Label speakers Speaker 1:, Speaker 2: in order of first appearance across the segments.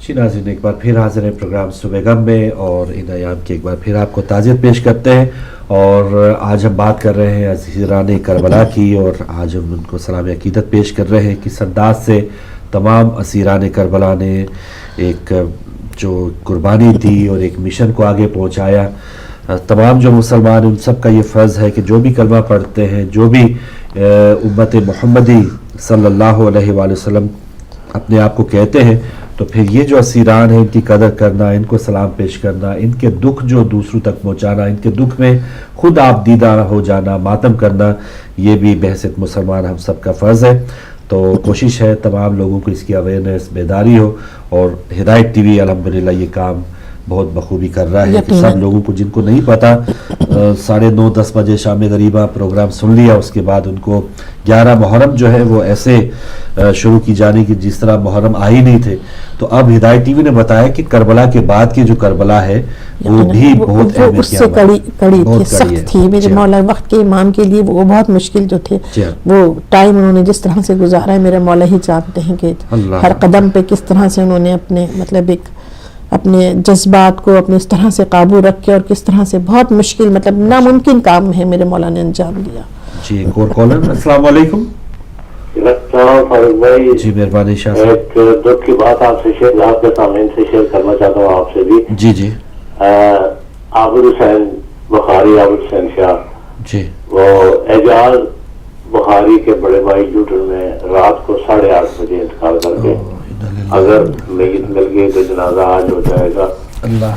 Speaker 1: जी नाज़रीन, एक बार फिर हाजिर है प्रोग्राम सुबह गम में और इन अयाम की एक बार फिर आपको ताज़ियत पेश करते हैं। और आज हम बात कर रहे हैं अज़ीरान करबला की, और आज हम उनको सलाम अकीदत पेश कर रहे हैं कि अंदाज से तमाम असीरान करबला ने एक जो कुर्बानी दी और एक मिशन को आगे पहुँचाया। तमाम जो मुसलमान उन सब का ये फ़र्ज़ है कि जो भी कलमा पढ़ते हैं, जो भी उम्मत मुहम्मदी सल्लल्लाहु अलैहि वसल्लम अपने आप को कहते हैं, तो फिर ये जो असीरान है इनकी कदर करना, इनको सलाम पेश करना, इनके दुख जो दूसरों तक पहुँचाना, इनके दुख में खुद आप दीदा हो जाना, मातम करना, ये भी बहसियत मुसलमान हम सब का फ़र्ज़ है। तो कोशिश है तमाम लोगों को इसकी अवेयरनेस बेदारी हो, और हिदायत टीवी अल्हम्दुलिल्लाह ये काम बहुत बखूबी कर रहा है कि सब लोगों को जिनको नहीं पता 9:30-10 बजे शाम गरीबा प्रोग्राम सुन लिया, उसके बाद उनको 11 मुहर्रम जो है वो ऐसे शुरू की जाने की जिस तरह मुहर्रम आ ही नहीं थे। तो अब हिदायत टीवी ने बताया कि करबला के बाद की जो करबला है वो भी बहुत
Speaker 2: उससे कड़ी थी, सख्त थी। मेरे मौला वक्त के इमाम के लिए वो बहुत मुश्किल जो थे, वो टाइम उन्होंने जिस तरह से गुजारा है मेरे मौला ही जानते हैं कि हर कदम पे किस तरह से उन्होंने अपने मतलब एक अपने जज्बात को अपने इस तरह से काबू रख के और किस तरह से बहुत मुश्किल मतलब नामुमकिन काम है मेरे मौला ने अंजाम दिया।
Speaker 1: जी एक और कॉलर, अस्सलाम वालेकुम।
Speaker 3: फारूक भाई
Speaker 1: जी मेहरबानी शाह साहब।
Speaker 3: एक दुख की बात आपसे शेयर आपके सामने से शेयर करना चाहता हूँ आपसे भी।
Speaker 1: जी जी
Speaker 3: आबिद हुसैन बुखारी, आबिद हुसैन शाह
Speaker 1: जी,
Speaker 3: वो एजाज बुखारी के बड़े भाई यूटन में रात को 8:30 बजे इंतकाल कर गए। अगर मैयत मिल गई तो जनाजा आज हो जाएगा
Speaker 1: अल्लाह,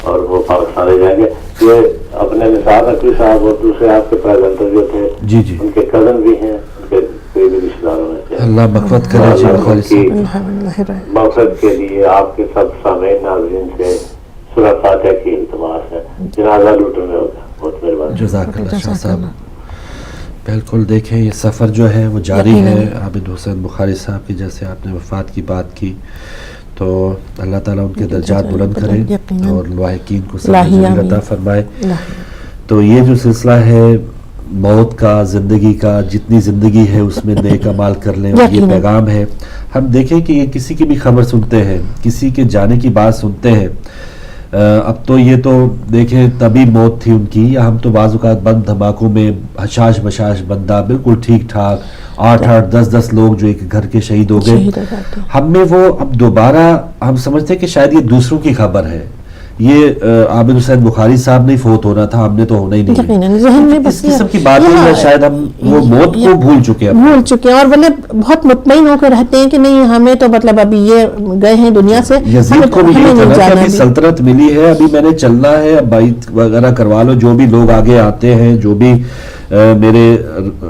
Speaker 1: और
Speaker 3: वो पाकिस्तान जाएंगे। ये अपने निसार नकवी साहब और दूसरे आपके प्रेजेंटर जो थे
Speaker 1: जी जी
Speaker 3: उनके कजन भी हैं, उनके करीबी रिश्तेदार होने चाहिए।
Speaker 1: अल्लाह मग़फ़िरत करे जी,
Speaker 3: मकसद के लिए आपके सब सामईन नाज़रीन से सूरह फातिहा की इल्तिमास है। जनाजा लूटने में होगा, बहुत मेहरबानी।
Speaker 1: जज़ाकल्लाह शाह साहब। बिल्कुल देखें ये सफ़र जो है वो जारी है। आबिद हुसैन बुखारी साहब की जैसे आपने वफ़ात की बात की, तो अल्लाह ताला उनके दर्जात बुलंद करे और लाहिकीन को सलाहियत अता फरमाए। तो ये जो सिलसिला है मौत का, ज़िंदगी का, जितनी ज़िंदगी है उसमें नेक अमाल कर लें, और ये पैगाम है। हम देखें कि ये किसी की भी खबर सुनते हैं, किसी के जाने की बात सुनते हैं, अब तो ये तो देखें तभी मौत थी उनकी, या हम तो बाज़-औक़ात बंद धमाकों में हशाश बशाश बंदा बिल्कुल ठीक ठाक 8-8 10-10 लोग जो एक घर के शहीद हो गए। हम में वो अब दोबारा हम समझते हैं कि शायद ये दूसरों की खबर है, ये आबिद हुसैन बुखारी साहब नहीं फोत होना था, हमने तो होना ही नहीं। इस किस्म की बात है, शायद हम वो मौत को भूल चुके हैं
Speaker 2: और मतलब बहुत मुतमईन होकर रहते हैं कि नहीं हमें तो मतलब अभी ये गए हैं दुनिया से।
Speaker 1: यजीद को भी अभी सल्तनत मिली है, अभी मैंने चलना है, बाइत वगैरह करवा लो, जो भी लोग आगे आते हैं, जो भी मेरे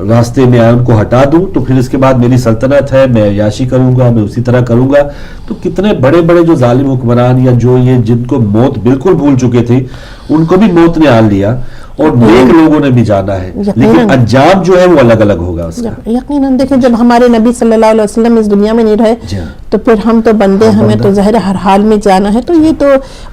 Speaker 1: रास्ते में आए उनको हटा दूं, तो फिर इसके बाद मेरी सल्तनत है, मैं याशी करूंगा, मैं उसी तरह करूंगा। तो कितने बड़े बड़े जो जालिम हुक्मरान या जो ये जिनको मौत बिल्कुल भूल चुके थे उनको भी मौत ने आन लिया, और नेक लोगों ने भी जाना है, लेकिन अंजाम जो है वो अलग अलग होगा उसका।
Speaker 2: यकीनन देखें जब हमारे नबी सल्लल्लाहु अलैहि वसल्लम इस दुनिया में नहीं रहे तो फिर हम तो बंदे, हमें तो ज़ाहिर हर हाल में जाना है। तो ये तो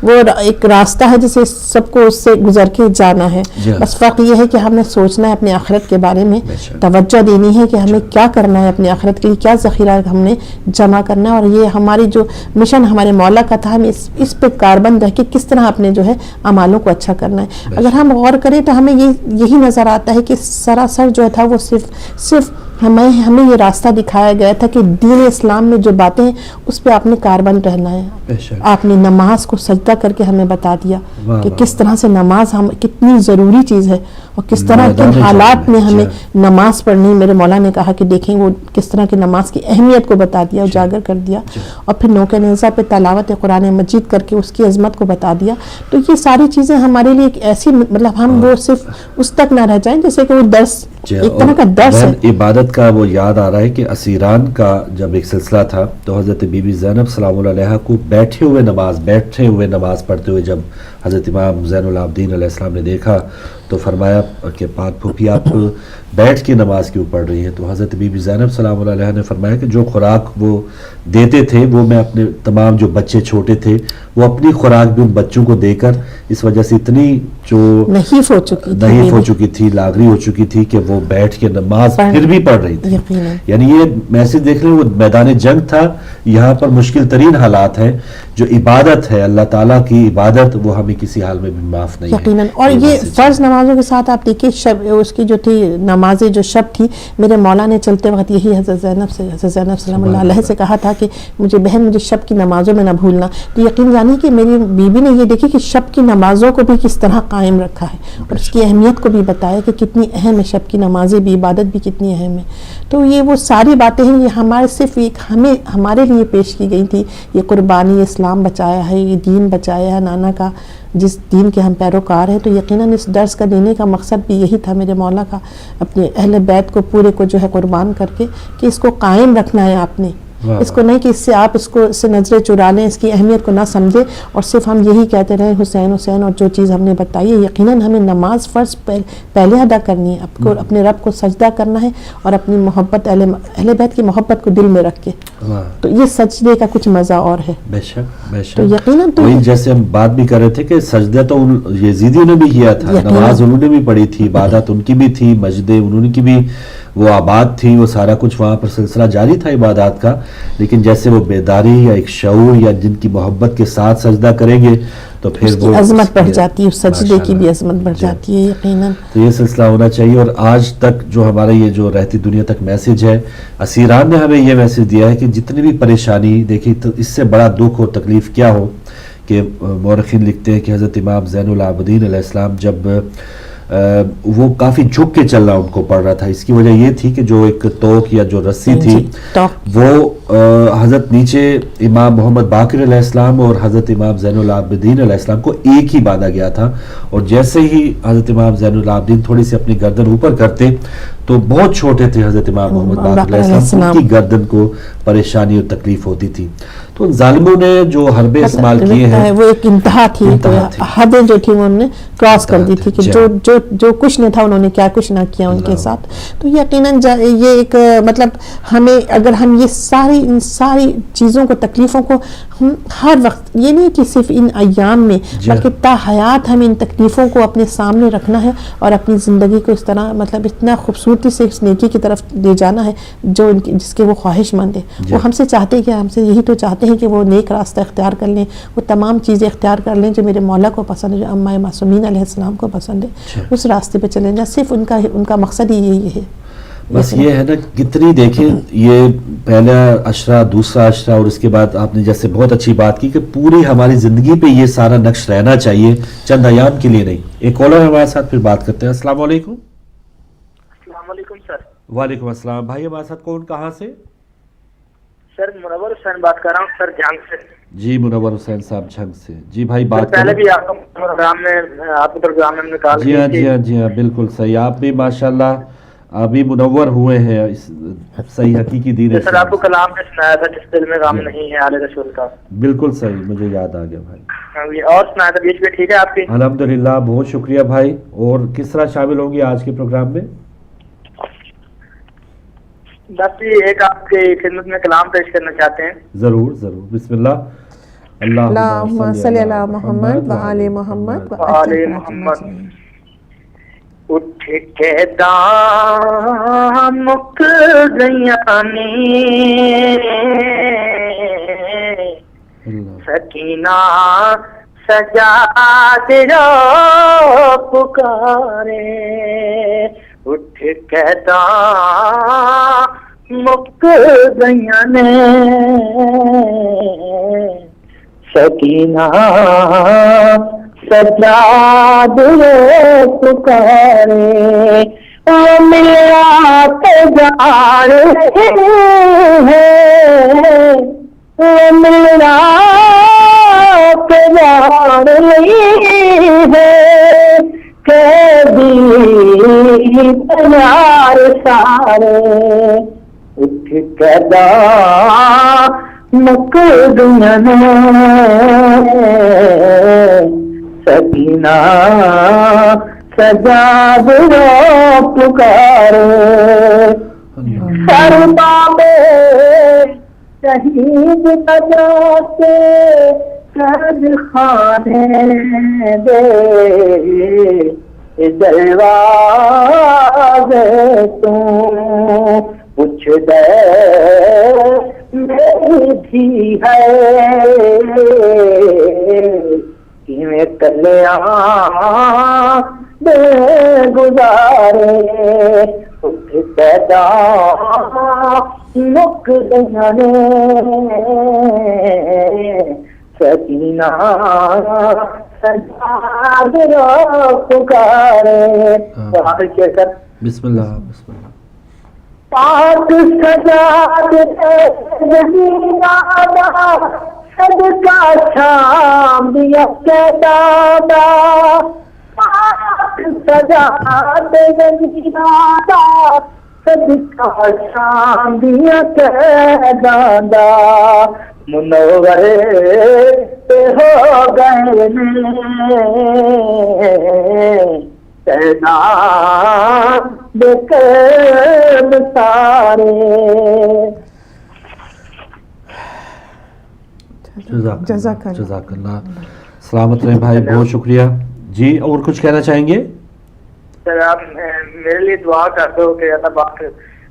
Speaker 2: वो एक रास्ता है जिसे सबको उससे गुजर के जाना है। बस फर्क ये है कि हमें सोचना है अपने आखिरत के बारे में, तवज्जो देनी है कि हमें क्या करना है, अपने आखिरत के लिए क्या ज़ख़ीरा हमने जमा करना है। और ये हमारी जो मिशन हमारे मौला का था, हमें इस पे कारबंद रह के किस तरह अपने जो है अमालों को अच्छा करना है। अगर हम गौर करें तो हमें यही नजर आता है कि सरासर जो था वो सिर्फ हमें ये रास्ता दिखाया गया था कि दीन इस्लाम में जो बातें हैं उस पे आपने कारबंद रहना है। आपने नमाज को सजदा करके हमें बता दिया कि किस तरह से नमाज हम कितनी ज़रूरी चीज़ है और किस तरह के हालात में हमें नमाज पढ़नी। मेरे मौला ने कहा कि देखें वो किस तरह की नमाज की अहमियत को बता दिया, उजागर कर दिया, और फिर नौके नेज़ा पे तलावत कुरान मजीद करके उसकी अजमत को बता दिया। तो ये सारी चीज़ें हमारे लिए एक ऐसी मतलब हम वो सिर्फ उस तक ना रह जाएं जैसे कि वो दर्स एक तरह का दर्स है।
Speaker 1: इबादत का वो याद आ रहा है कि असीरान का जब एक सिलसिला था तो हज़रत बीबी ज़ैनब सलामुल्लाह अलैहा को बैठे हुए नमाज पढ़ते हुए जब हज़रत इमाम ज़ैनुल आबिदीन अलैहिस्सलाम ने देखा तो फरमाया के बाद पहुंची आप बैठ के नमाज क्यों पढ़ रही हैं? तो हज़रत बीबी ज़ैनब सलाम अलैहा ने फरमाया कि जो खुराक वो देते थे वो मैं अपने तमाम जो बच्चे छोटे थे वो अपनी खुराक भी उन बच्चों को देकर इस वजह से इतनी जो
Speaker 2: नहीफ हो चुकी थी,
Speaker 1: लागरी हो चुकी थी कि वो बैठ के नमाज फिर भी पढ़ रही थी।
Speaker 2: यकीनन।
Speaker 1: यानी ये मैसेज देख लें, वो मैदान जंग था, यहाँ पर मुश्किल तरीन हालात हैं, जो इबादत है अल्लाह ताला की इबादत वो हमें किसी हाल में भी माफ नहीं है।
Speaker 2: यकीनन। और ये फर्ज नमाजों के साथ आप देखिए शब उसकी जो थी नमाजें जो शब थी, मेरे मौला ने चलते वक्त यही हज़रत ज़ैनब सलामुल्लाह अलैहा से कहा था कि मुझे बहन मुझे शब की नमाजों में ना भूलना। तो यकीन जानिए कि मेरी बीबी ने ये देखी कि शब की नमाजों को भी किस तरह कायम रखा है और उसकी अहमियत को भी बताया कि कितनी अहम है शब की नमाजें भी, इबादत भी कितनी अहम है। तो ये वो सारी बातें हैं, ये हमारे सिर्फ एक हमारे लिए पेश की गई थी। ये कुर्बानी इस्लाम बचाया है, ये दीन बचाया है नाना का, जिस दीन के हम पैरोकार हैं। तो यकीनन इस दर्स का देने का मकसद भी यही था मेरे मौला का, अपने अहले बैत को पूरे को जो है कुर्बान करके कि इसको कायम रखना है आपने, इसको नहीं कि इससे आप इससे नजरें चुरा लें, इसकी अहमियत को ना समझें और सिर्फ हम यही कहते रहे हुसैन हुसैन। और जो चीज़ हमने बताई है यकीनन हमें नमाज फ़र्ज पहले अदा करनी है, आपको अपने रब को सजदा करना है और अपनी मोहब्बत अहले बैत की मोहब्बत को दिल में रख के, तो ये सजदे का कुछ मज़ा और है।
Speaker 1: बेशक बेशक।
Speaker 2: तो यकीनन तो
Speaker 1: वही जैसे हम बात भी कर रहे थे कि सजदा तो यजीदियों ने भी किया था, नमाज उन्होंने भी पढ़ी थी, इबादत उनकी भी थी, मस्जिदें उन्होंने की भी वो आबाद थी, वो सारा कुछ वहाँ पर सिलसिला जारी था इबादत का। लेकिन जैसे वो बेदारी या एक शऊर या जिनकी मोहब्बत के साथ सजदा करेंगे तो फिर वो
Speaker 2: अजमत बढ़ जाती है, उस सजदे की भी अजमत बढ़ जाती है यकीनन।
Speaker 1: तो ये सिलसिला होना चाहिए। और आज तक जो हमारा ये जो रहती दुनिया तक मैसेज है, असीरान ने हमें ये मैसेज दिया है कि जितनी भी परेशानी देखिए, तो इससे बड़ा दुख और तकलीफ क्या हो कि मौरखीन लिखते हैं कि हज़रत इमाम ज़ैनुल आबिदीन अलैहिस्सलाम जब वो काफ़ी झुक के चलना उनको पड़ रहा था। इसकी वजह ये थी कि जो एक तोक या जो रस्सी थी वो हज़रत नीचे इमाम मोहम्मद बाक़िर अलैहिस्सलाम और हज़रत इमाम ज़ैनुल आबिदीन अलैहिस्सलाम को एक ही बांधा गया था। और जैसे ही हज़रत इमाम ज़ैनुल आबिदीन थोड़ी सी अपनी गर्दन ऊपर करते तो बहुत छोटे थे हज़रत इमाम मोहम्मद बाक़िर अलैहिस्सलाम, उनकी गर्दन को परेशानी और तकलीफ होती थी। तो जालिमों ने जो हरबे इस्तेमाल किए हैं,
Speaker 2: वो एक इंतहा थी, तो हदें जो थी वो उन्होंने क्रॉस कर दी थी कि जो कुछ नहीं था उन्होंने क्या कुछ ना किया उनके साथ। तो यकीनन ये एक मतलब हमें अगर हम ये इन सारी चीज़ों को, तकलीफ़ों को हम हर वक्त, ये नहीं कि सिर्फ इन अय्याम में बल्कि ताहयात हमें इन तकलीफ़ों को अपने सामने रखना है और अपनी ज़िंदगी को इस तरह मतलब इतना खूबसूरती से इस नेकी की तरफ ले जाना है जो जिसके वो ख्वाहिशमंद है। वो हमसे चाहते हैं कि हमसे यही तो चाहते हैं कि वो नेक रास्ता इख्तियार कर लें, वो तमाम चीज़ें इख्तियार कर लें जो मेरे मौला को पसंद है, जो अम्मा मासूमीन अलैहिस्सलाम को पसंद है, उस रास्ते पे चलें। सिर्फ उनका मकसद ही यही है।
Speaker 1: बस ये है ना, कितनी देखें ये पहला अशरा, दूसरा अशरा और उसके बाद आपने जैसे बहुत अच्छी बात की कि पूरी हमारी ज़िंदगी पे ये सारा नक्श रहना चाहिए, चंद अयाम के लिए नहीं। एक कॉलर हमारे साथ, फिर बात करते हैं। अस्सलाम वालेकुम।
Speaker 4: अस्सलाम वालेकुम सर।
Speaker 1: वालेकुम अस्सलाम। भाई हमारे साथ कौन, कहाँ से?
Speaker 4: सर मुनव्वर हुसैन बात कर रहा हूँ सर, जंग से।
Speaker 1: जी मुनव्वर हुसैन साहब झंग से। जी भाई बात
Speaker 4: पहले भी आपके प्रोग्राम में निकाल
Speaker 1: जी हाँ, जी हाँ, जी हाँ, बिल्कुल सही। आप भी माशाल्लाह अभी मुनव्वर हुए हैं इस सही हकीकी दीन।
Speaker 4: सर आपको कलाम में सुनाया था जिस दिल में गम नहीं है आले रसूल का।
Speaker 1: बिल्कुल सही, मुझे याद आ गया भाई।
Speaker 4: और सुनाया था बीच में, ठीक है आपकी?
Speaker 1: अल्हम्दुलिल्लाह, बहुत शुक्रिया भाई। और किस तरह शामिल होंगे आज के प्रोग्राम में?
Speaker 4: बस एक आपके खिदमत में कलाम पेश करना चाहते हैं।
Speaker 1: जरूर जरूर, बिस्मिल्लाह।
Speaker 2: अल्लाहुम्मा सल्ली अला मुहम्मद व आले मुहम्मद व आले मुहम्मद।
Speaker 4: उठ के दाम मुक गया ने सकीना सजाद रो पुकारे। उठ के दाम मुक गया ने सकीना सजाद रो पुकारे। ओ मिला तो जा रहे हैं, ओ मिला तो जा रही है, कभी तैयार सारे। उठ कदा मुक दुनिया सकीना
Speaker 5: सजाद रो पुकारे सरदा में शहीद बजा के कैद खाने दे दरवाजे तू पूछ दे मेरी भी है किवें कलियां दे गुजारे उठ पैदा मुक दयाने सकीना सजाद रो पुकारे
Speaker 1: बिस्मिल्लाह बिस्मिल्लाह।
Speaker 5: पाक सजाद सदका शाम दिया के दादा पाक सजाद दादा सदका शाम दिया के दादा मुनव्वर हो गए सदा बेकब सारे।
Speaker 1: जज़ाकल्लाह। सलामत रहें भाई, बहुत शुक्रिया जी। और कुछ कहना चाहेंगे?
Speaker 4: सर आप मेरे लिए दुआ कर दो कि अल्लाह पाक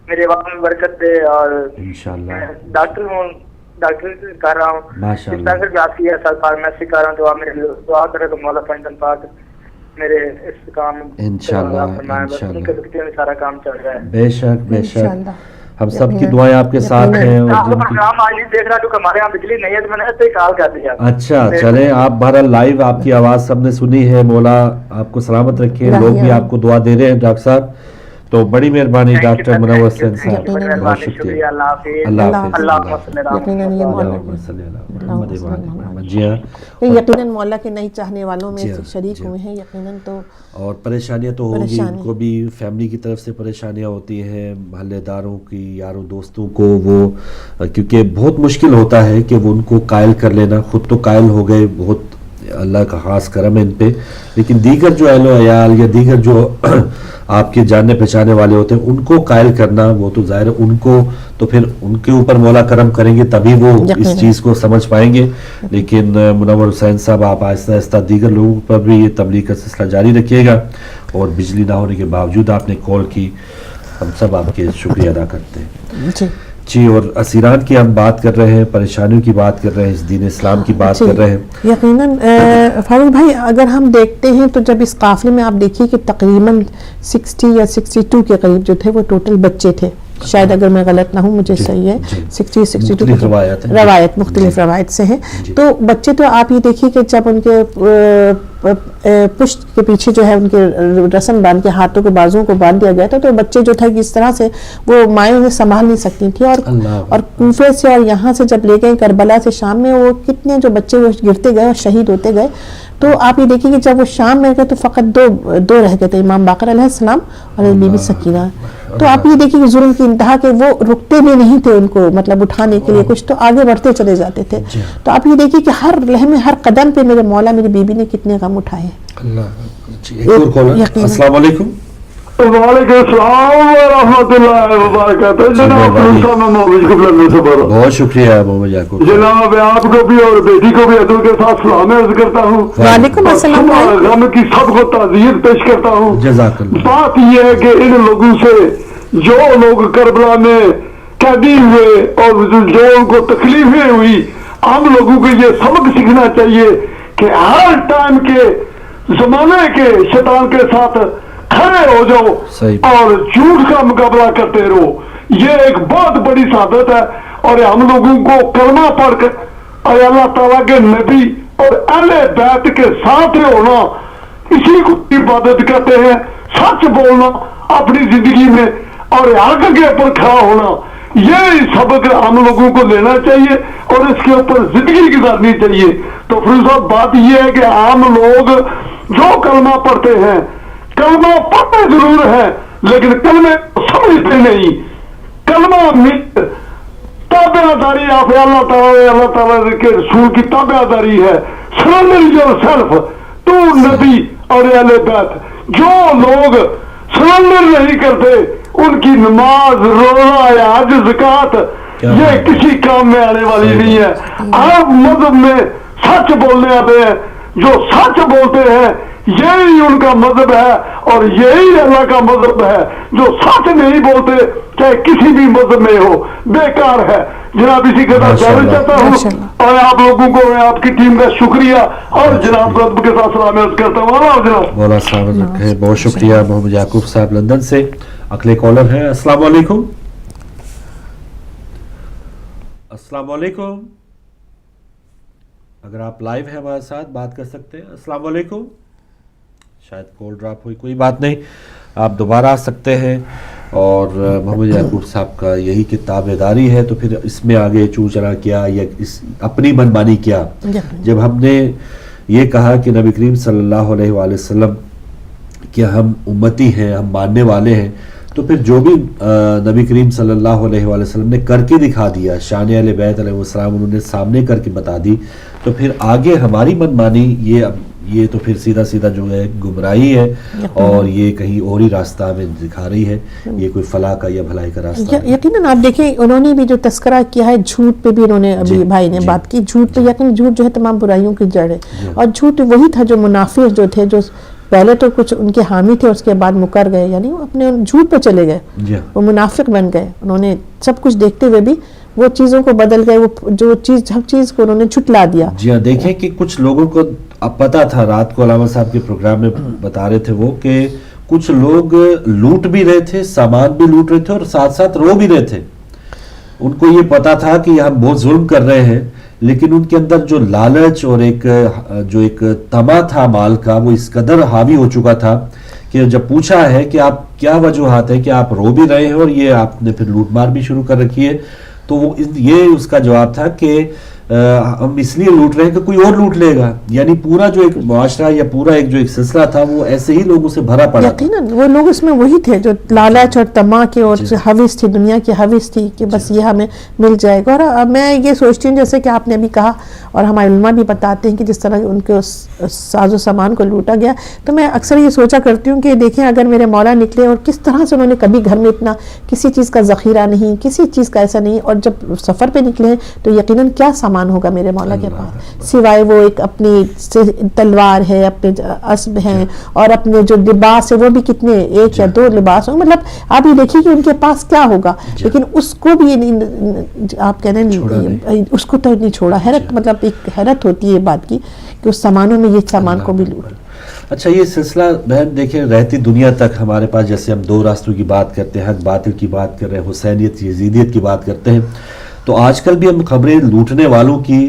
Speaker 4: मेरे वक्त में बरकत दे और
Speaker 1: इंशाल्लाह।
Speaker 4: डॉक्टर कर रहा हूँ
Speaker 1: माशाल्लाह।
Speaker 4: है सर फार्मेसी कर रहा हूँ। दुआ मेरे लिए दुआ करे तो मौला पंजन पाक मेरे इस काम
Speaker 1: इंशाल्लाह
Speaker 4: सारा काम चल रहा है।
Speaker 1: बेशक बेशक, हम सब की दुआएं आपके साथ हैं। और
Speaker 4: प्रोग्राम आज नहीं देख रहा तो हमारे यहाँ बिजली नहीं है तो मैंने ऐसे ही कॉल कर दिया।
Speaker 1: अच्छा चले, आप बहरहाल लाइव आपकी आवाज सबने सुनी है। मौला आपको सलामत रखे, लोग भी आपको दुआ दे रहे हैं डॉक्टर साहब। तो बड़ी मेहरबानी डॉक्टर मुनव्वर हुसैन साहब, बहुत शुक्रिया। अल्लाह जी हाँ,
Speaker 2: यकीनन मौला के नई चाहने वालों में शरीक हुए हैं यकीनन। तो
Speaker 1: और परेशानियां तो होगी, उनको भी फैमिली की तरफ से परेशानियां होती हैं, मोहल्लेदारों की, यारों दोस्तों को, वो क्योंकि बहुत मुश्किल होता है कि वो उनको कायल कर लेना। खुद तो कायल हो गए, बहुत अल्लाह का खास करम है इन पे, लेकिन दीगर जो अहलो अयाल या दीगर जो आपके जानने पहचाने वाले होते हैं उनको कायल करना, वो तो जाहिर है उनको तो फिर उनके ऊपर मौला करम करेंगे तभी वो इस चीज़ को समझ पाएंगे। लेकिन मुनव्वर हुसैन साहब, आप आहिस्ता आहिस्ता दीगर लोगों पर भी ये तबलीग का सिलसिला जारी रखिएगा। और बिजली ना होने के बावजूद आपने कॉल की, हम सब आपके शुक्रिया अदा करते हैं जी। और असीरान की हम बात कर रहे हैं, परेशानियों की बात कर रहे हैं, इस दीन इस्लाम की बात कर रहे हैं।
Speaker 2: यकीनन फारूक भाई, अगर हम देखते हैं तो जब इस काफिले में आप देखिए कि तकरीबन 60 या 62 के करीब जो थे वो टोटल बच्चे थे, शायद अगर मैं गलत ना हूँ, मुझे सही है 60-62 रवायत मुख्तलिफ रवायत से हैं। तो बच्चे तो आप ये देखिए कि जब उनके पुश्त के पीछे जो है उनके रस्म बांध के हाथों को बाजुओं को बांध दिया गया था, तो बच्चे जो था इस तरह से वो माएँ उन्हें संभाल नहीं सकती थी। और कूफे से और यहाँ से जब ले गए करबला से शाम में, वो कितने जो बच्चे वो गिरते गए और शहीद होते गए। तो आप ये देखिए कि जब वो शाम में गए तो फ़कत दो रह गए थे, इमाम बाकर अलैहिस्सलाम और बीबी सकीना। तो आप ये देखिए कि जुर्म की इंतहा के वो रुकते भी नहीं थे उनको मतलब उठाने के लिए, कुछ तो आगे बढ़ते चले जाते थे। तो आप ये देखिए कि हर लम्हे हर कदम पे मेरे मौला मेरी बीबी ने कितने गम उठाए।
Speaker 1: अस्सलाम वालेकुम। बहुत शुक्रिया मोहम्मद याकूब
Speaker 6: जनाब, आपको भी और बेटी को भी अदब के साथ सलाम अर्ज करता हूँ।
Speaker 2: वालेकुम अस्सलाम।
Speaker 6: गम की सबको ताज़ियत पेश करता हूँ। बात यह है कि इन लोगों से जो लोग करबला में कैदी हुए और जो उनको तकलीफें हुई, हम लोगों को ये सबक सीखना चाहिए कि हर टाइम के जमाने के शैतान के साथ खड़े हो जाओ और झूठ का मुकाबला करते रहो। ये एक बहुत बड़ी सादत है। और हम लोगों को कलमा पढ़कर और अल्लाह ताला के नबी और अहले बैत के साथ होना, इसी को इबादत करते हैं। सच बोलना अपनी जिंदगी में और हक के ऊपर खड़ा होना, ये सबक हम लोगों को लेना चाहिए और इसके ऊपर जिंदगी गुजारनी चाहिए। तो फिर साहब बात यह है कि आम लोग जो कलमा पढ़ते हैं, कलमा पढ़ते जरूर है लेकिन कलमे समझते नहीं। कलमा ताबेदारी आप अल्लाह ताला के रसूल की ताबेदारी है। सरेंडर योरसेल्फ टू नबी और अहले बैत, जो लोग सरेंडर नहीं करते उनकी नमाज, रोजा या हज, ज़कात ये किसी काम में आने वाली नहीं है। आप मजहब में सच बोलने आते हैं, जो सच बोलते हैं यही उनका मजहब है और यही अल्लाह का मजहब है। जो सच नहीं बोलते चाहे किसी भी मजहब में हो बेकार है। जनाब इसी के साथ जाना चाहता हूँ और आप लोगों को मैं आपकी टीम का शुक्रिया और जनाब रब के साथ सलाम अर्ज करता हूँ। जनाब
Speaker 1: मौला साहब रखे, बहुत शुक्रिया। मोहम्मद याकूब साहब लंदन से अगले कॉलर हैं। अस्सलाम वालेकुम। अस्सलाम वालेकुम। अगर आप लाइव हैं हमारे साथ बात कर सकते हैं। अस्सलाम वालेकुम। शायद कॉल ड्रॉप हुई, कोई बात नहीं, आप दोबारा आ सकते हैं। और मोहम्मद याकूब साहब का यही कि ताबेदारी है, तो फिर इसमें आगे चू चला किया या इस अपनी मनमानी किया। जब हमने ये कहा कि नबी करीम सल्लल्लाहु अलैहि वसल्लम कि हम उम्मती हैं, हम मानने वाले हैं, तो फिर जो भी नबी करीम सल्लल्लाहु अलैहि वसल्लम ने करके दिखा दिया, शान अहले बैत अलैहिस्सलाम उन्होंने सामने करके बता दी, तो फिर आगे हमारी मनमानी ये तो फिर सीधा सीधा जो है गुमराही है और ये कहीं और ही रास्ता हमें दिखा रही है। ये कोई फलाह का या भलाई का रास्ता
Speaker 2: यकीनन आप देखें, उन्होंने भी जो तस्करा किया है झूठ पे भी उन्होंने अभी भाई ने बात की। झूठ पे यकीन, झूठ जो है तमाम बुराइयों की जड़ है। और झूठ वही था जो मुनाफिक जो थे, जो पहले तो कुछ उनके हामी थे, उसके बाद मुकर गए, यानी वो अपने झूठ पे चले गए, वो मुनाफिक बन गए। उन्होंने सब कुछ देखते हुए भी वो चीजों को बदल गए, वो जो चीज हर चीज को उन्होंने झुटला दिया।
Speaker 1: जी हाँ, देखें कि कुछ लोगों को अब पता था, रात को अलामा साहब के प्रोग्राम में बता रहे थे वो कि कुछ लोग लूट भी रहे थे, सामान भी लूट रहे थे और साथ साथ रो भी रहे थे। उनको ये पता था कि हम बहुत जुल्म कर रहे हैं, लेकिन उनके अंदर जो लालच और एक तमा था माल का, वो इस कदर हावी हो चुका था कि जब पूछा है कि आप क्या वजूहात है कि आप रो भी रहे हैं और ये आपने फिर लूटमार भी शुरू कर रखी है, तो वो ये उसका जवाब था कि हम इसलिए लूट रहे हैं कि कोई और लूट लेगा। यानी पूरा जो एक मुआशरा या पूरा एक जो एक सिलसिला था वो ऐसे ही लोगों से भरा पड़ा था।
Speaker 2: वो लोग उसमें वही थे जो लालच और तमा के और हविस थी, दुनिया की हविस थी कि बस ये हमें मिल जाएगा। और मैं ये सोचती हूँ जैसे कि आपने अभी कहा और हमारे उलमा भी बताते हैं कि जिस तरह उनके साजो सामान को लूटा गया, तो मैं अक्सर ये सोचा करती हूँ कि देखें अगर मेरे मौला निकले और किस तरह से उन्होंने कभी घर में इतना किसी चीज़ का ज़ख़ीरा नहीं, किसी चीज़ का ऐसा नहीं, और जब सफ़र पे निकले तो यकीनन क्या सामान होगा मेरे मौला के पास, सिवाय वो एक अपनी तलवार है, अपने अस्ब हैं और अपने जो लिबास है वो भी कितने, एक या दो लिबास हो, मतलब आप ये देखिए कि उनके पास क्या होगा, लेकिन उसको भी आप कह रहे हैं उसको तो नहीं छोड़ा। हैरत, मतलब एक हैरत होती है बात की कि उस सामानों में ये सामान को भी लूट।
Speaker 1: अच्छा, ये सिलसिला बहन देखें रहती दुनिया तक हमारे पास, जैसे हम दो रास्तों की बात करते हैं, हक बातिल की बात कर रहे हैं, हुसैनियत यजीदियत की बात करते हैं, तो आजकल भी हम खबरें लूटने वालों की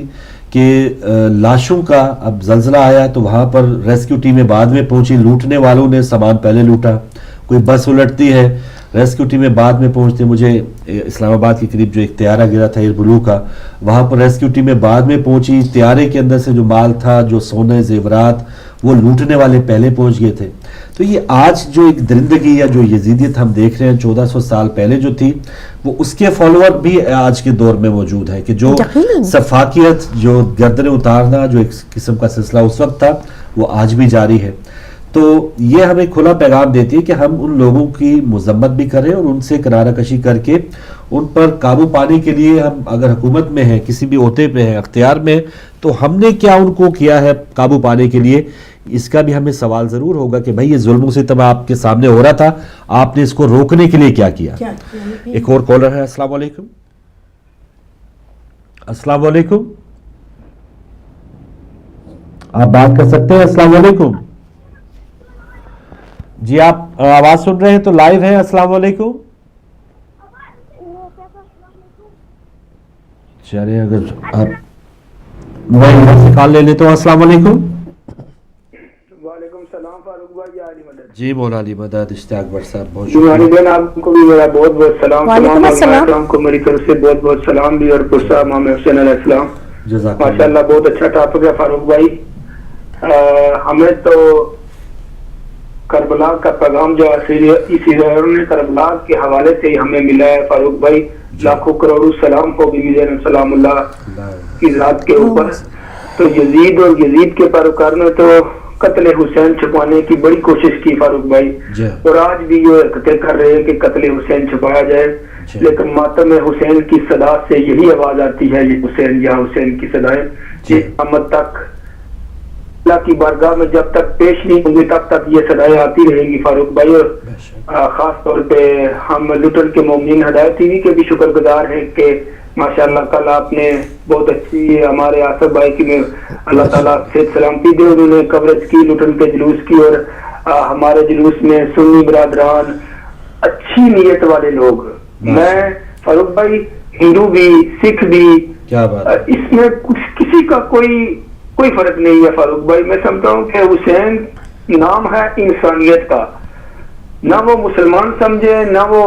Speaker 1: कि लाशों का, अब जल्जला आया तो वहाँ पर रेस्क्यू टीमें बाद में पहुंची, लूटने वालों ने सामान पहले लूटा, कोई बस उलटती है, रेस्क्यू टीमें बाद में पहुंचती। मुझे इस्लामाबाद के करीब जो एक त्यारा गिरा था एयरब्लू का, वहाँ पर रेस्क्यू टीमें बाद में पहुंची, त्यारे के अंदर से जो माल था, जो सोने जेवरात, वो लूटने वाले पहले पहुंच गए थे। तो ये आज जो एक दरिंदगी या जो यजीदियत हम देख रहे हैं 1400 साल पहले जो थी, वो उसके फॉलोअर भी आज के दौर में मौजूद है कि जो सफाकियत, जो गर्दनें उतारना, जो एक किस्म का सिलसिला उस वक्त था, वो आज भी जारी है। तो ये हमें खुला पैगाम देती है कि हम उन लोगों की मजम्मत भी करें और उनसे किनारा कशी करके उन पर काबू पाने के लिए हम अगर हुकूमत में हैं, किसी भी ओहदे पे हैं, अख्तियार में, तो हमने क्या उनको किया है काबू पाने के लिए, इसका भी हमें सवाल जरूर होगा कि भाई ये जुल्म सितम आपके सामने हो रहा था, आपने इसको रोकने के लिए क्या किया। एक और कॉलर है। अस्सलाम वालेकुम। अस्सलाम वालेकुम, आप बात कर सकते हैं। अस्सलाम वालेकुम जी, आप आवाज सुन रहे हैं तो लाइव है। अस्सलाम वालेकुम। चलिए, अगर आप मोबाइल से कॉल ले लेते हो। अस्सलाम वालेकुम।
Speaker 7: वालेकुम सलाम फारूक भाई, आली मदद।
Speaker 1: जी मौला अली मदद, इश्तियाक भट्ट साहब, बहुत
Speaker 7: शुक्रिया। बहन आपको भी मेरा बहुत बहुत सलाम, तमाम को मेरी तरफ से बहुत बहुत सलाम भी, और पुरसा इमाम हुसैन अलैहिस्सलाम। माशाअल्लाह बहुत अच्छा टॉपिक है फारूक भाई। हमें तो करबला का पैगाम जो इसी ने करबला के हवाले से हमें मिला है फारूक भाई, लाखों करोड़ों सलाम को भी मिले सलामुल्लाह की जात के ऊपर। तो यजीद और यजीद के पैरोकार ने तो قتل حسین چھپانے کی بڑی کوشش کی فاروق بھائی, اور آج بھی یہ حرکتیں کر رہے ہیں کہ قتل حسین چھپایا جائے, لیکن ماتم حسین کی صدا سے یہی آواز آتی ہے, یہ حسین یا حسین کی صدائیں قیامت تک اللہ کی بارگاہ میں جب تک پیش نہیں ہوں گی تب تک یہ صدائیں آتی رہیں گی فاروق بھائی. اور خاص طور پہ ہم لٹن کے مومنین ہدایت ٹی وی کے بھی شکر گزار ہیں کہ ماشاءاللہ کل آپ نے بہت اچھی ہمارے آصف بھائی کی میں اللہ تعالیٰ صحت سلامتی دے, انہوں نے کوریج کی لٹن کے جلوس کی, اور ہمارے جلوس میں سنی برادران اچھی نیت والے لوگ, میں فاروق بھائی ہندو بھی سکھ بھی اس میں کسی کا کوئی فرق نہیں ہے فاروق بھائی. میں سمجھتا ہوں کہ حسین نام ہے انسانیت کا, نہ وہ مسلمان سمجھے نہ وہ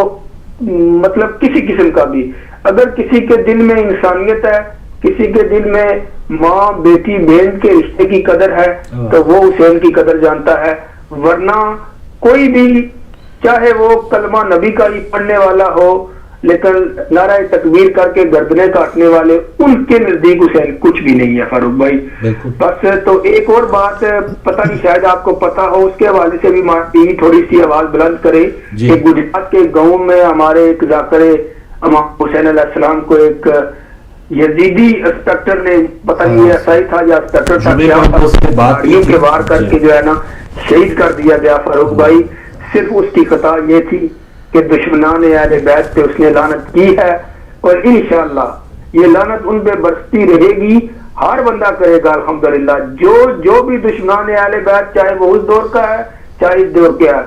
Speaker 7: مطلب کسی قسم کا بھی. اگر کسی کے دل میں انسانیت ہے, کسی کے دل میں ماں بیٹی بہن کے رشتے کی قدر ہے تو وہ حسین کی قدر جانتا ہے, ورنہ کوئی بھی چاہے وہ کلمہ نبی کا ہی پڑھنے والا ہو لیکن نعرہ تکبیر کر کے گردنیں کاٹنے والے, ان کے نزدیک حسین کچھ بھی نہیں ہے فاروق بھائی. بس تو ایک اور بات پتہ نہیں شاید آپ کو پتا ہو, اس کے حوالے سے بھی ٹی وی تھوڑی سی آواز بلند کرے کہ گجرات کے گاؤں میں ہمارے ایک ذاکر امام حسین علیہ السلام کو ایک یزیدی انسپیکٹر نے, پتہ نہیں ایسا ہی تھا یا انسپیکٹر تھا, گاڑیوں کے وار کر کے جو ہے نا شہید کر دیا گیا فاروق بھائی. صرف اس کی خطا یہ تھی کہ دشمنان اہل بیت پہ اس نے لعنت کی ہے, اور انشاءاللہ یہ لعنت ان پہ برستی رہے گی, ہر بندہ کرے گا الحمدللہ. جو بھی دشمنان اہل بیت چاہے وہ اس دور کا ہے چاہے اس دور کا ہے,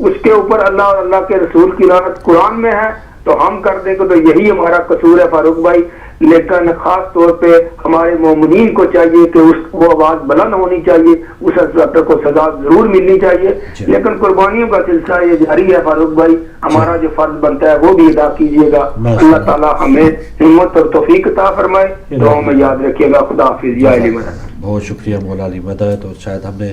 Speaker 7: اس کے اوپر اللہ اور اللہ کے رسول کی لعنت قرآن میں ہے, تو ہم کر دیں گے تو یہی ہمارا قصور ہے فاروق بھائی. لیکن خاص طور پہ ہمارے مومنین کو چاہیے کہ وہ آواز بلند ہونی چاہیے, اس انسپیکٹر کو سزا ضرور ملنی چاہیے, لیکن قربانیوں کا سلسلہ یہ جاری ہے فاروق بھائی. ہمارا جو فرض بنتا ہے وہ بھی ادا کیجیے گا. اللہ تعالیٰ ہمیں ہمت اور توفیق عطا فرمائے, دعاؤں میں یاد رکھیے گا. خدا حافظ. یا علی مدد.
Speaker 1: بہت شکریہ مولا علی مدد. اور شاید ہم نے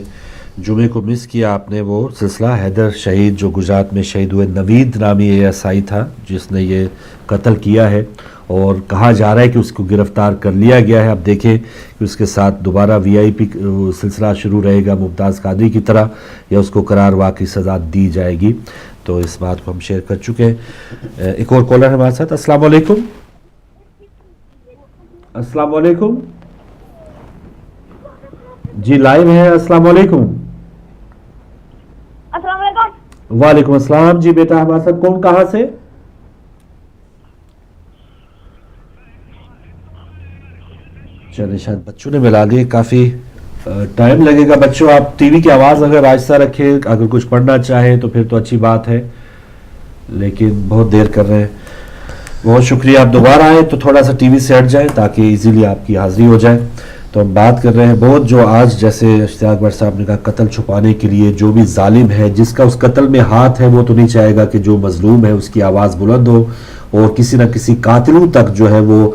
Speaker 1: جمعے کو مس کیا آپ نے وہ سلسلہ حیدر شہید جو گجرات میں شہید ہوئے, نوید نامی ASI تھا جس نے یہ قتل کیا ہے, اور کہا جا رہا ہے کہ اس کو گرفتار کر لیا گیا ہے. اب دیکھیں کہ اس کے ساتھ دوبارہ VIP سلسلہ شروع رہے گا ممتاز قادری کی طرح, یا اس کو قرار واقعی سزا دی جائے گی. تو اس بات کو ہم شیئر کر چکے ہیں. ایک اور کالر ہمارے ساتھ. السلام علیکم. السلام علیکم جی, لائیو ہے. السلام علیکم.
Speaker 8: السلام علیکم.
Speaker 1: وعلیکم السلام. جی بیٹا ہمارے ساتھ کون, کہاں سے؟ چلے شاید بچوں نے ملا لیے, کافی ٹائم لگے گا. بچوں آپ ٹی وی کی آواز اگر آہستہ رکھیں, اگر کچھ پڑھنا چاہیں تو پھر تو اچھی بات ہے, لیکن بہت دیر کر رہے ہیں. بہت شکریہ. آپ دوبارہ آئیں تو تھوڑا سا ٹی وی سے ہٹ جائیں تاکہ ایزیلی آپ کی حاضری ہو جائے. تو ہم بات کر رہے ہیں بہت جو آج جیسے اشتیاق بٹ صاحب نے کہا قتل چھپانے کے لیے جو بھی ظالم ہے, جس کا اس قتل میں ہاتھ ہے, وہ تو نہیں چاہے گا کہ جو مظلوم ہے اس کی آواز بلند ہو, اور کسی نہ کسی قاتلوں تک جو ہے وہ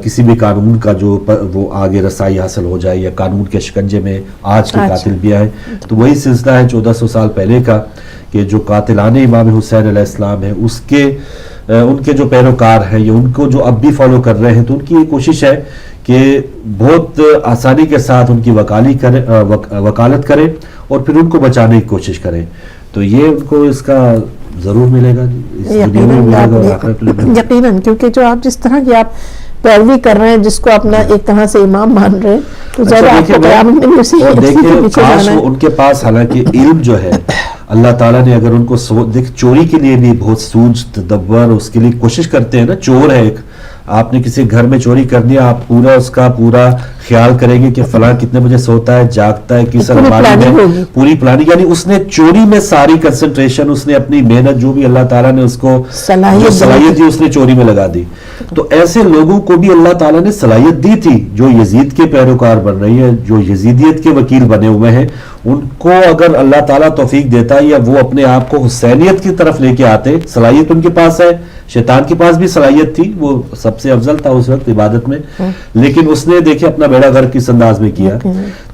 Speaker 1: کسی بھی قانون کا جو وہ آگے رسائی حاصل ہو جائے, یا قانون کے شکنجے میں آج کے قاتل بھی آئے. تو وہی سلسلہ ہے 1400 سال پہلے کا, کہ جو قاتلان امام حسین علیہ السلام ہے اس کے ان کے جو پیروکار ہیں یا ان کو جو اب بھی فالو کر رہے ہیں, تو ان کی یہ کوشش ہے کہ بہت آسانی کے ساتھ ان کی وکالت کریں اور پھر ان کو بچانے کی کوشش کریں. تو یہ ان کو اس کا ضرور ملے گا,
Speaker 2: یقیناً, کیونکہ جو آپ جس طرح کی آپ پیروی کر رہے ہیں, جس کو اپنا ایک طرح سے امام مان رہے ہیں, تو
Speaker 1: دیکھیں ان کے پاس حالانکہ علم جو ہے اللہ تعالیٰ نے اگر ان کو چوری کے لیے بھی بہت سوچ تدبر اس کے لیے کوشش کرتے ہیں نا. چور ہے ایک, آپ نے کسی گھر میں چوری کرنی ہے, آپ پورا اس کا پورا خیال کریں گے کہ فلاں کتنے بجے سوتا ہے, جاگتا ہے, کس الماری میں, پوری پلاننگ. یعنی اس نے چوری میں ساری کنسنٹریشن, اس نے اپنی محنت جو بھی اللہ تعالیٰ نے اس کو صلاحیت دی اس نے چوری میں لگا دی. تو ایسے لوگوں کو بھی اللہ تعالیٰ نے صلاحیت دی تھی جو یزید کے پیروکار بن رہی ہے, جو یزیدیت کے وکیل بنے ہوئے ہیں. ان کو اگر اللہ تعالیٰ توفیق دیتا ہے یا وہ اپنے آپ کو حسینیت کی طرف لے کے آتے, صلاحیت ان کے پاس ہے, शैतान के पास भी सलाहियत थी, वो सबसे अफजल था उस वक्त इबादत में, लेकिन उसने देखे अपना बेड़ा गर्क किस अंदाज में किया।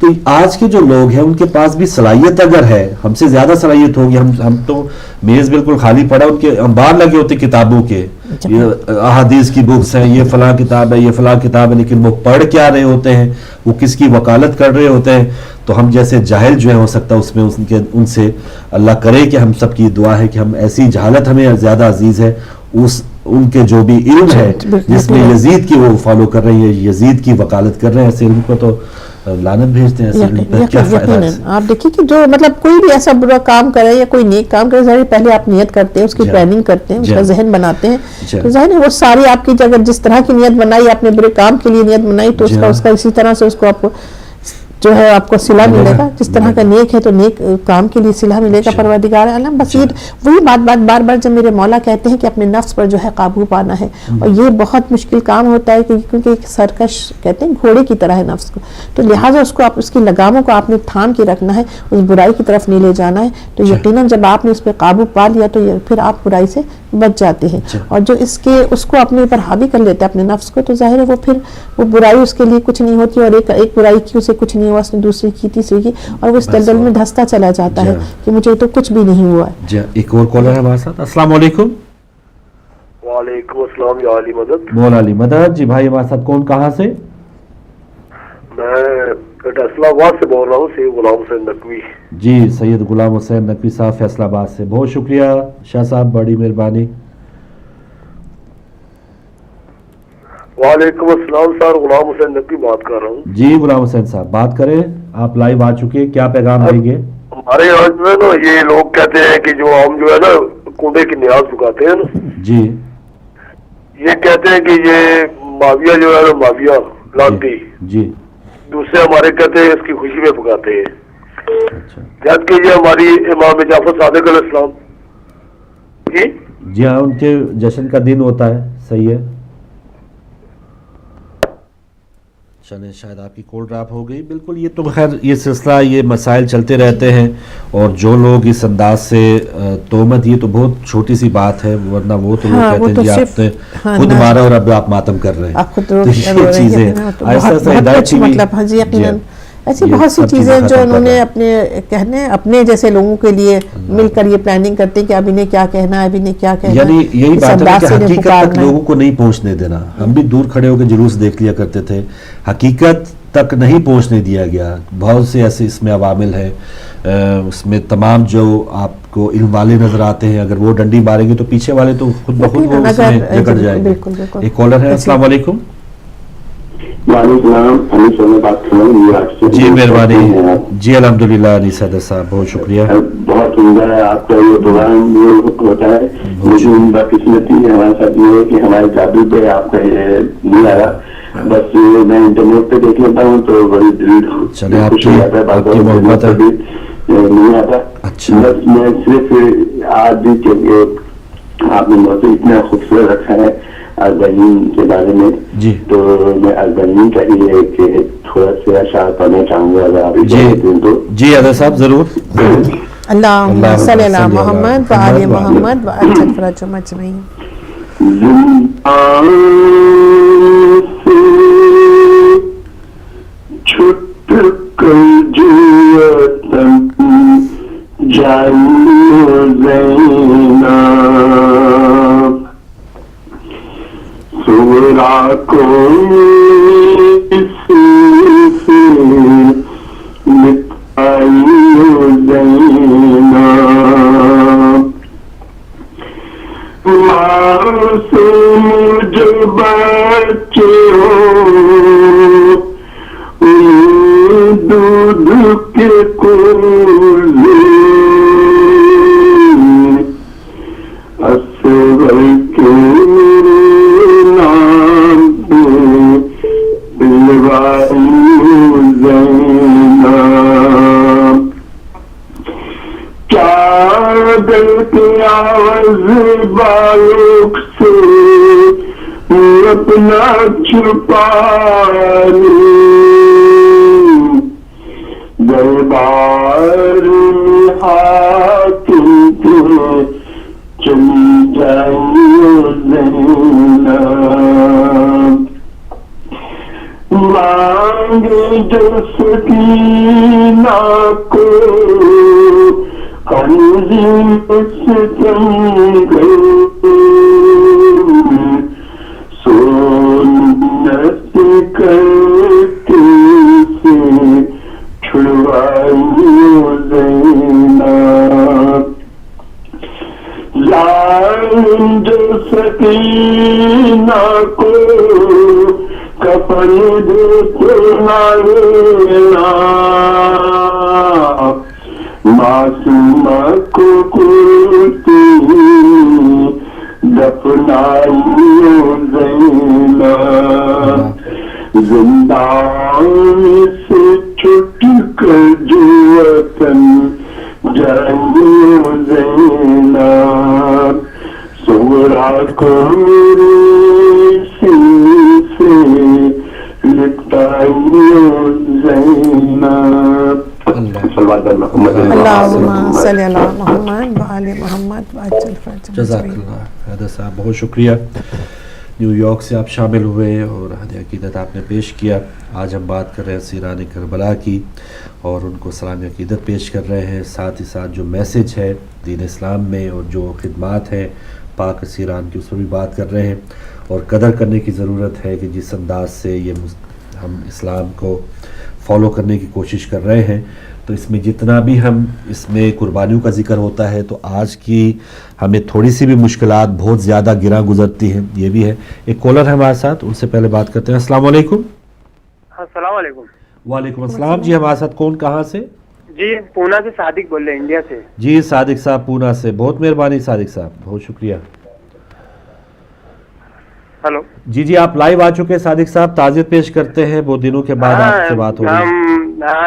Speaker 1: तो आज के जो लोग हैं उनके पास भी सलाहियत अगर है, हमसे ज्यादा सलाहियत होगी, हम तो मेज बिल्कुल खाली पड़ा, उनके अंबार लगे होते किताबों के, ये अहादीस की बुक्स हैं, ये फलां किताब है, ये फलां किताब है, लेकिन वो पढ़ क्या रहे होते हैं, वो किसकी वकालत कर रहे होते हैं। तो हम जैसे जाहिल जो है हो सकता है उसमें उनसे अल्लाह करे कि हम सब की दुआ है कि हम ऐसी जहालत हमें ज्यादा अजीज है, उनके जो भी इल्म है जिसमें यजीद की वो फॉलो कर रहे हैं, यजीद की वकालत कर रहे हैं, ऐसे इल्म को तो लानत भेजते हैं। क्या फायदा है?
Speaker 2: आप देखिए कि जो मतलब कोई भी ऐसा बुरा काम करे या कोई नेक काम करे, ज़ाहिर पहले आप नियत करते हैं, उसकी प्लानिंग करते हैं, उसका जहन बनाते हैं, तो ज़ाहिर है वो सारी आपकी अगर जिस तरह की नियत बनाई, आपने बुरे काम के लिए नियत बनाई, तो उसका इसी तरह से उसको आपको जो है आपको सिला मिलेगा। जिस तरह का नेक है तो नेक काम के लिए सिला मिलेगा परवरदिगार आलम। बस ये वही बार बार जब मेरे मौला कहते हैं कि अपने नफ्स पर जो है काबू पाना है, और ये बहुत मुश्किल काम होता है क्योंकि एक सरकश कहते हैं घोड़े की तरह है नफ्स को, तो लिहाजा उसको आप उसकी लगामों को आपने थाम के रखना है, उस बुराई की तरफ नहीं ले जाना है। तो यकीनन जब आपने उस पर काबू पा लिया तो फिर आप बुराई से बच जाते हैं, और जो उसको अपने ऊपर हावी कर लेता है अपने नफ्स को, तो जाहिर है वो फिर वो बुराई उसके लिए कुछ नहीं होती, और एक बुराई की उसे कुछ नहीं हुआ, उसने दूसरी की तीसरी की, और वो इस दलदल में धंसता चला जाता है कि मुझे तो कुछ भी नहीं हुआ है।
Speaker 1: जी, एक और कॉलर है हमारे साथ। अस्सलाम वालेकुम।
Speaker 8: वालेकुम अस्सलाम या अली मदद।
Speaker 1: मौला अली मदद जी भाई हमारे साथ, कौन कहाँ से?
Speaker 8: मैं फैसलाबाद से बोल रहा हूँ, सैयद गुलाम हुसैन नकवी।
Speaker 1: जी सैयद गुलाम हुसैन नकवी साहब फैसलाबाद से, बहुत शुक्रिया शाह साहब, बड़ी मेहरबानी।
Speaker 8: वालेकुम अस्सलाम सर, गुलाम हुसैन नकवी बात कर रहा हूँ।
Speaker 1: जी गुलाम हुसैन साहब बात करें, आप लाइव आ चुके हैं, क्या पैगाम देंगे?
Speaker 8: हमारे यहाँ जो है ना, ये लोग कहते हैं कि जो हम जो है ना कुंडे की न्याज चुकाते हैं ना
Speaker 1: जी,
Speaker 8: ये कहते हैं कि ये माविया जो है ना, माविया लानती
Speaker 1: जी,
Speaker 8: दूसरे हमारे कहते हैं इसकी खुशी में पकाते हैं।
Speaker 1: अच्छा,
Speaker 8: जबकि ये हमारी इमाम जाफर सादिक अलैहिस्सलाम
Speaker 1: जी हाँ, उनके जश्न का दिन होता है, सही है। चलें, शायद आपकी कॉल ड्रॉप हो गई। बिल्कुल, ये तो खैर ये सिलसिला, ये मसाइल चलते रहते हैं, और जो लोग इस अंदाज से तोहमत, ये तो बहुत छोटी सी बात है, वरना वो तो लोग कहते हैं जी आपने खुद मारा और अब आप मातम कर रहे हैं, तो ये चीजें ऐसा हिदायत की
Speaker 2: मतलब ऐसी बहुत सी चीजें जो उन्होंने अपने जैसे लोगों के लिए मिलकर ये प्लानिंग करते हैं कि अब इन्हें क्या कहना है, अब इन्हें क्या कहना है।
Speaker 1: यानी यही बात है कि हकीकत तक लोगों को नहीं पहुंचने देना। हम भी दूर खड़े होकर जुलूस देख लिया करते थे, हकीकत तक नहीं पहुंचने दिया गया। बहुत से ऐसे इसमें अवामिल हैं, उसमें तमाम जो आपको इल्म वाले नजर आते हैं, अगर वो डंडी मारेंगे तो पीछे वाले तो खुद ब खुद वो उसमें जकड़ जाएंगे। एक कॉलर है, अस्सलाम वालेकुम। जी मेहरबानी जी, अल्हम्दुलिल्लाह अली सदर साहब, बहुत शुक्रिया।
Speaker 3: बहुत उम्दा है आपका ये प्रोग्राम होता है, लेकिन बदकिस्मती हमारे साथ ये है कि हमारे जादू पे आपका ये नहीं आया, बस मैं इंटरनेट पे देख लेता हूँ तो बड़ी
Speaker 1: चले आपकी मोहब्बत है,
Speaker 3: नहीं आता।
Speaker 1: अच्छा,
Speaker 3: बस मैं सिर्फ आज भी आपने मौजूद इतना खूबसूरत रखा है अरबईन के बारे में
Speaker 1: जी,
Speaker 3: तो मैं अरबईन का ही एक थोड़ा सा अशार पढ़ना चाहूंगा अगर आप
Speaker 1: तो। जी अदर साहब जरूर।
Speaker 2: अल्लाहुम्मा सल्ली अला मुहम्मद व आले मुहम्मद व अज्जल फरजहुम अजमईन।
Speaker 3: छुट कर जुअतन जाइयो ज़ैना सुरा को मिटाइयो ज़ैना मासूम जो बच्चे हो दूध के कोले असवर के नाम पे दिलवाइयो ज़ैना क्या गलती आवाज़ बालक से अपना छुपा दरबार में हाकिम के चली जाइयो ज़ैनब, मांगे जो सकीना को अंजिम सितम गए, सोनत करके से छुड़वाइयो ज़ैनब, लाइन जो सकीना को कफन दे लेना, मासूमा को कुर्ती दफनाइयो ज़ैनब, जिंदान से छुट कर जो वतन जाइयो ज़ैनब, सोहरा को मेरे सीने से लिपटाइयो ज़ैनब।
Speaker 1: जज़ाकल्लाह साहब, बहुत शुक्रिया। न्यूयॉर्क से आप शामिल हुए और हद अकीदत आपने पेश किया। आज हम बात कर रहे हैं सीरान करबला की और उनको सलाम अकीदत पेश कर रहे हैं। साथ ही साथ जो मैसेज है दीन इस्लाम में और जो खिदमात है पाक सीरान की, उस पर भी बात कर रहे हैं और कदर करने की ज़रूरत है कि जिस अंदाज से ये हम इस्लाम को फॉलो करने की कोशिश कर रहे हैं, तो इसमें जितना भी हम इसमें कुर्बानियों का जिक्र होता है, तो आज की हमें थोड़ी सी भी मुश्किलात बहुत ज़्यादा गिरा गुजरती हैं, ये भी है। एक कॉलर है हमारे साथ, उनसे पहले बात करते हैं। अस्सलाम वालेकुम।
Speaker 9: अस्सलाम वालेकुम।
Speaker 1: वालेकुम अस्सलाम जी, हमारे साथ कौन, कहाँ से?
Speaker 9: जी पूना से सादिक बोल रहे हैं, इंडिया से।
Speaker 1: जी सादिक साहब पूना से, बहुत मेहरबानी सादिक साहब, बहुत शुक्रिया।
Speaker 9: हेलो
Speaker 1: जी जी, आप लाइव आ चुके हैं सादिक साहब, ताज़ियत पेश करते हैं, बहुत दिनों के बाद आपसे बात हो रही है।
Speaker 9: हम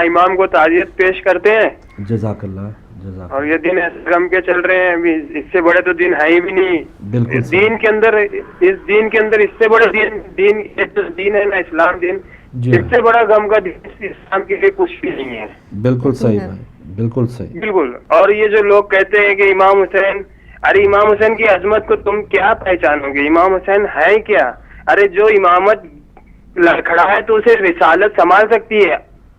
Speaker 9: इमाम को ताज़ियत पेश करते हैं।
Speaker 1: जज़ाकल्लाह जज़ाकल्लाह।
Speaker 9: और ये दिन ऐसे गम के चल रहे हैं, अभी इससे बड़े तो दिन है ही भी नहीं।
Speaker 1: बिल्कुल
Speaker 9: इस दीन के अंदर इससे बड़े दीन है ना इस्लाम दिन, इससे बड़ा गम का दिन इस्लाम के लिए कुछ भी नहीं है।
Speaker 1: बिल्कुल सही भाई, बिल्कुल सही,
Speaker 9: बिल्कुल। और ये जो लोग कहते हैं कि इमाम हुसैन, अरे इमाम हुसैन की अजमत को तुम क्या पहचानोगे? इमाम हुसैन है क्या? अरे जो इमामत लड़खड़ा है तो उसे रिसालत संभाल सकती है,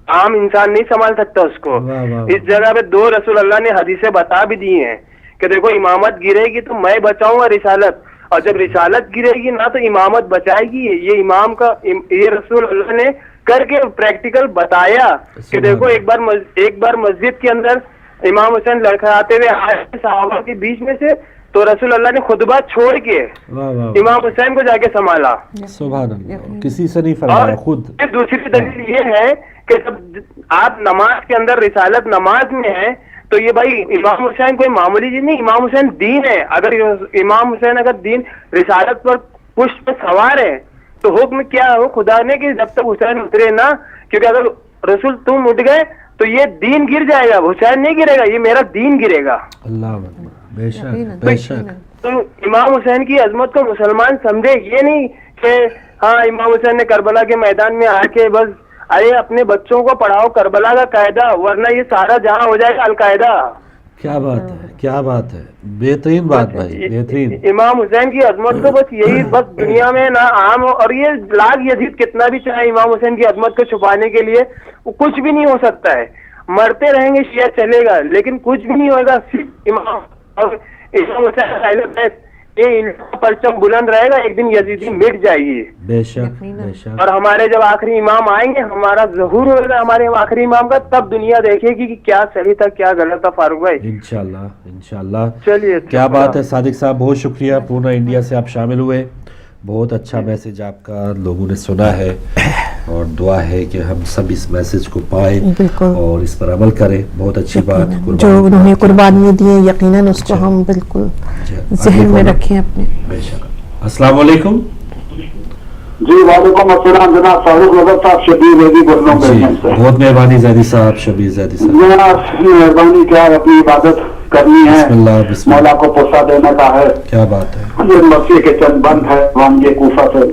Speaker 9: आम इंसान नहीं संभाल सकता उसको। इस जगह पे दो रसूल अल्लाह ने हदीसें बता भी दी हैं कि देखो इमामत गिरेगी तो मैं बचाऊंगा रिसालत, और जब रिसालत गिरेगी ना तो इमामत बचाएगी। ये इमाम का ये रसूल अल्लाह ने करके प्रैक्टिकल बताया कि देखो एक बार मस्जिद के अंदर इमाम हुसैन लड़खड़ाते हुए आए सहाबा के बीच में से, तो रसूल अल्लाह ने खुतबा छोड़ के इमाम हुसैन को जाके संभाला।
Speaker 1: सुभान अल्लाह, किसी से नहीं फरमाया, खुद।
Speaker 9: दूसरी दलील ये है कि जब आप नमाज के अंदर रिसालत नमाज में है तो ये भाई इमाम हुसैन कोई मामूली चीज नहीं, इमाम हुसैन दीन है। अगर इमाम हुसैन अगर दीन रिसालत पर पुष्प सवार है तो हुक्म क्या हो खुदा ने कि जब तक हुसैन उतरे ना, क्योंकि अगर रसूल तुम उठ गए तो ये दीन गिर जाएगा, हुसैन नहीं गिरेगा, ये मेरा दीन गिरेगा।
Speaker 1: अल्लाह बेशक बेशक।
Speaker 9: तो इमाम हुसैन की अजमत को मुसलमान समझे, ये नहीं कि हाँ इमाम हुसैन ने करबला के मैदान में आके बस अरे अपने बच्चों को पढ़ाओ करबला का कायदा, वरना ये सारा जहां हो जाएगा अलकायदा।
Speaker 1: क्या बात है, क्या बात है, बेहतरीन बात भाई, बेहतरीन।
Speaker 9: इमाम हुसैन की अजमत को बस यही बस दुनिया में ना आम हो, और ये लाख यजीद कितना भी चाहे इमाम हुसैन की अजमत को छुपाने के लिए, वो कुछ भी नहीं हो सकता है। मरते रहेंगे शिया चलेगा, लेकिन कुछ भी नहीं होगा। सिर्फ इमाम और इमाम हुसैन ये इनका परचम बुलंद रहेगा, एक दिन यजीदी मिट जाएगी।
Speaker 1: बेशक बेशक।
Speaker 9: और हमारे जब आखिरी इमाम आएंगे, हमारा ज़हूर होगा हमारे आखिरी इमाम का, तब दुनिया देखेगी कि क्या सही था क्या गलत था। फारूक भाई
Speaker 1: इंशाल्लाह इंशाल्लाह।
Speaker 9: चलिए,
Speaker 1: क्या बात है सादिक साहब, बहुत शुक्रिया। पूना इंडिया से आप शामिल हुए, बहुत अच्छा मैसेज आपका लोगों ने सुना है, और दुआ है कि हम सब इस मैसेज को पाएं और इस पर अमल करें। बहुत अच्छी बात,
Speaker 2: जो उन्होंने कुर्बानियाँ दी हैं यकीनन उसको हम बिल्कुल ज़हन में रखें अपने।
Speaker 1: बेशक। अस्सलाम वालेकुम।
Speaker 6: जी वालेकुम अस्सलाम जनाब, फारूक नजर साहब शबीर जैदी बोल रहा हूँ।
Speaker 1: बहुत मेहरबानी जैदी साहब, शबीर जैदी साहब।
Speaker 6: मेहरबानी क्या है, अपनी इबादत करनी है, मौला को पोसा देने का है।
Speaker 1: क्या बात है।
Speaker 6: ये मसीह के चंद बंद है वांगे कूफा से,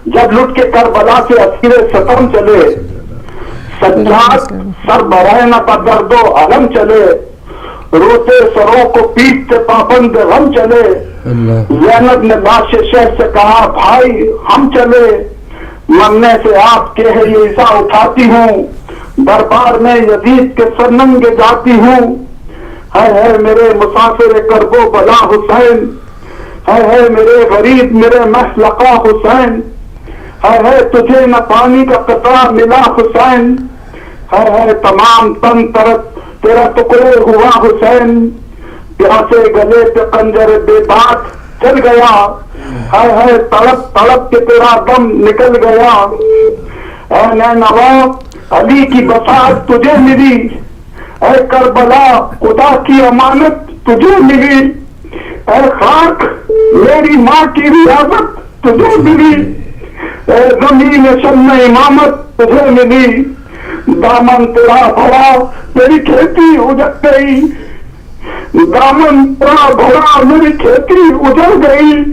Speaker 6: जब लुट के करबला से असीरे सतम चले, सज्जाद सर बराए न पर दर्दो अलम चले, रोते सरों को पीटते पाबंद गम चले, ज़ैनब ने बादशाह शेख से कहा, भाई हम चले, मरने से आप के है ये ईसा उठाती हूँ, दरबार में यजीद के सरनंगे जाती हूँ। है मेरे मुसाफिर करबो बला हुसैन, है मेरे गरीब मेरे महलका हुसैन, है तुझे न पानी का कतरा मिला हुसैन, है तमाम तन तरफ तेरा टुकड़े हुआ हुसैन, प्यासे गले पे कंजर बेबाक चल गया, है तड़प तड़प के तेरा दम निकल गया। नवाब अली की बसात तुझे मिली, ऐ करबला खुदा की अमानत तुझे मिली, ऐ खाक मेरी माँ की रियासत तुझे मिली, ऐ जमीन शम्म इमामत तुझे मिली, दामन तेरा भरा तेरी खेती उजड़ गई, दामन तेरा भरा मेरी खेती उजड़ गई,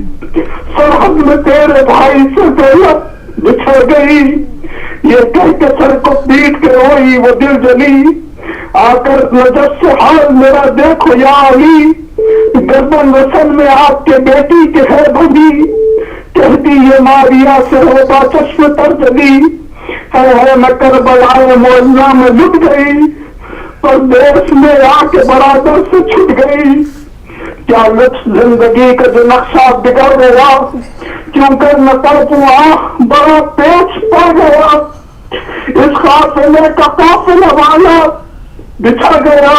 Speaker 6: सरहद में तेरे भाई से दौलत बिछड़ गई, ये कह के सर को पीट के रोई वो दिल जली, आकर नजर से हाल मेरा देखो या अली, गर्दन वसन में आपके बेटी के है बंदी, कहती ये मारिया से होगा चश्म तर जली, है मैं करबलाए मोहल्ला में लुट गई, पर देश में आके बराबर से छूट गई, क्या लुत्फ जिंदगी का जो नक्शा बिगड़ गया, क्यों कर न तड़पुआ बड़ा पेच पड़ गया, इस काफिले का काफिला वाला बिछड़ गया।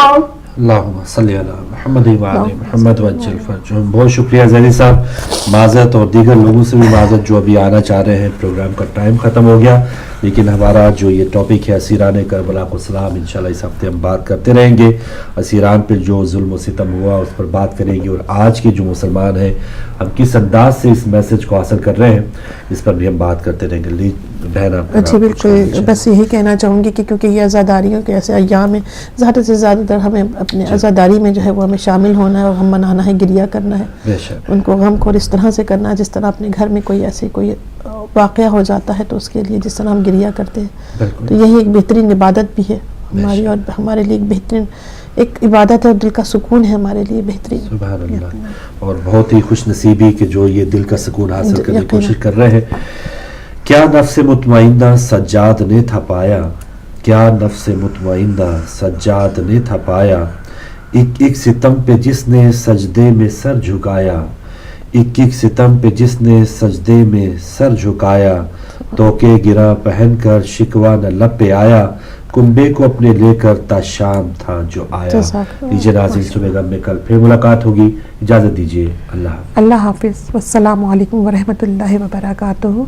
Speaker 1: अल्लाहुम्मा सल्ली अला मुहम्मद व आले मुहम्मद वज्जल फरजहुम। बहुत शुक्रिया ज़ैनी साहब, माज़रत और दीगर लोगों से भी माज़रत जो अभी आना चाह रहे हैं, प्रोग्राम का टाइम ख़त्म हो गया, लेकिन हमारा जो ये टॉपिक है असीरान करबला को सलाम, इंशाल्लाह इस हफ्ते हम बात करते रहेंगे। असीरान पर जो जुल्म सितम हुआ उस पर बात करेंगे, और आज के जो मुसलमान हैं हम किस अंदाज से इस मैसेज को हासिल कर रहे हैं इस पर भी हम बात करते रहेंगे। बहन
Speaker 2: जी बिल्कुल, बस यही कहना चाहूँगी कि क्योंकि ये आज़ादारियों के ऐसे अय्याम में ज़्यादा से ज़्यादा हमें अपने आज़ादारी में जो है वो हमें शामिल होना है, और हम मनाना है, गिरिया करना है, उनको गमखोर इस तरह से करना है जिस तरह अपने घर में कोई ऐसे कोई वाक़या हो जाता है तो उसके लिए जिस तरह हम गिरिया करते हैं, तो यही एक बेहतरीन इबादत भी है हमारी, और हमारे लिए एक बेहतरीन एक इबादत है, और दिल का सुकून है हमारे लिए बेहतरीन।
Speaker 1: सुभान अल्लाह, और बहुत ही खुश नसीबी कि जो ये दिल का सुकून हासिल करने की कोशिश कर रहे हैं। क्या नफ्स मुतमइन्ना सज्जाद ने था पाया, क्या नफ्स मुतमइन्ना सज्जाद ने था पाया, एक एक सितम पे जिसने सजदे में सर झुकाया, एक एक सितम पे जिसने सजदे में सर झुकाया, तो के गिरा पहनकर शिकवा न लब पे आया, कुंबे को अपने लेकर ताशाम था जो आया। लीजिए नाज़रीन, सुबह गम में कल फिर मुलाकात होगी, इजाज़त दीजिए, अल्लाह हाफ़िज़,
Speaker 2: वस्सलामु अलैकुम व रहमतुल्लाहि व बरकातुहू।